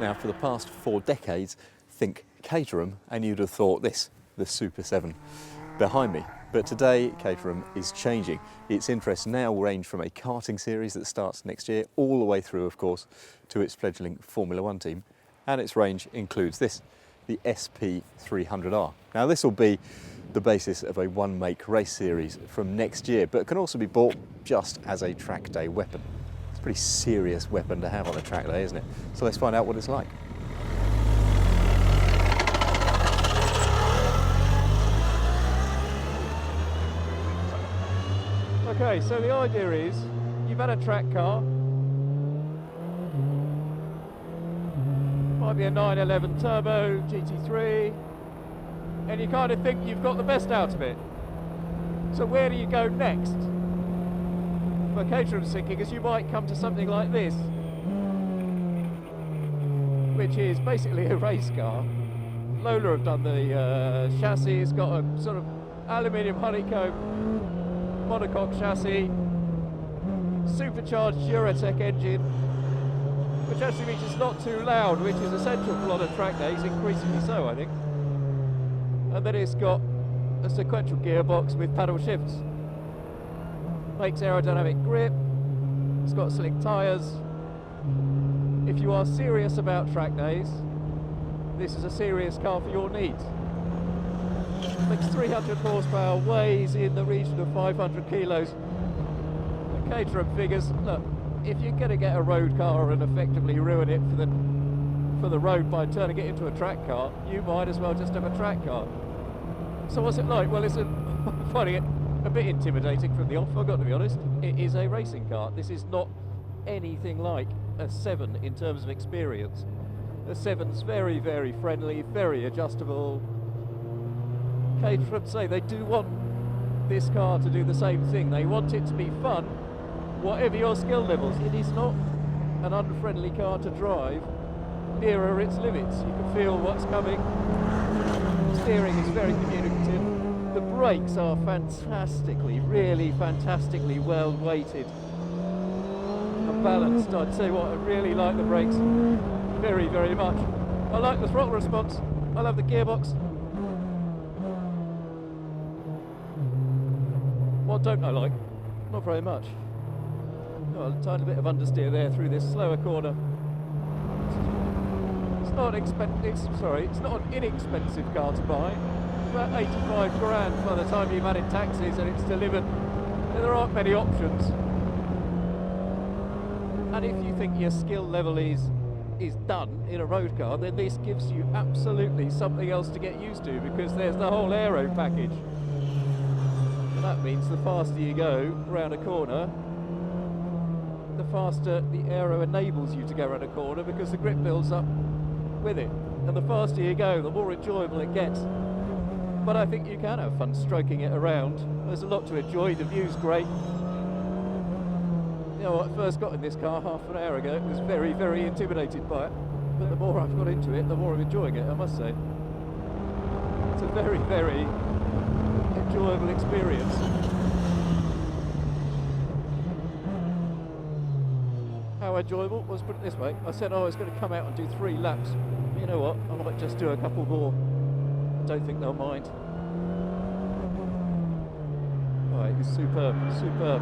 Now, for the past 4 decades, think Caterham, and you'd have thought this, the Super 7 behind me. But today, Caterham is changing. Its interests now range from a karting series that starts next year, all the way through, of course, to its fledgling Formula One team. And its range includes this, the SP300R. Now, this will be the basis of a one-make race series from next year, but can also be bought just as a track day weapon. It's a pretty serious weapon to have on a track day, isn't it? So let's find out what it's like. Okay, so the idea is, you've had a track car, might be a 911 Turbo GT3, and you kind of think you've got the best out of it. So where do you go next? Well, Caterham's thinking is you might come to something like this, which is basically a race car. Lola have done the chassis. It's got a sort of aluminium honeycomb monocoque chassis, supercharged Duratec engine, which actually means it's not too loud, which is essential for a lot of track days, increasingly so, I think. And then it's got a sequential gearbox with paddle shifts. Makes aerodynamic grip, it's got slick tyres. If you are serious about track days, this is a serious car for your needs. Makes 300 horsepower, weighs in the region of 500 kilos. The Caterham figures, look, if you're going to get a road car and effectively ruin it for the road by turning it into a track car, you might as well just have a track car. So what's it like? Well, I'm finding it a bit intimidating from the off, I've got to be honest. It is a racing car. This is not anything like a 7 in terms of experience. The 7's very, very friendly, very adjustable. Caterham say they do want this car to do the same thing. They want it to be fun, whatever your skill levels. It is not an unfriendly car to drive nearer its limits. You can feel what's coming. Steering is very communicative. The brakes are fantastically, really fantastically well weighted and balanced. I'd say what, I really like the brakes very, very much. I like the throttle response. I love the gearbox. What don't I like? Not very much. Oh, a tiny bit of understeer there through this slower corner. It's not an inexpensive car to buy. About 85 grand by the time you've added taxes and it's delivered. There aren't many options. And if you think your skill level is done in a road car, then this gives you absolutely something else to get used to, because there's the whole aero package. That means the faster you go around a corner, the faster the aero enables you to go around a corner, because the grip builds up with it. And the faster you go, the more enjoyable it gets. But I think you can have fun stroking it around. There's a lot to enjoy. The view's great. You know, when I first got in this car half an hour ago, it was very, very intimidated by it. But the more I've got into it, the more I'm enjoying it, I must say. It's a very, very enjoyable experience. How enjoyable? Let's put it this way. I said I was going to come out and do 3 laps. You know what? I might just do a couple more. I don't think they'll mind. Right, it's superb, superb.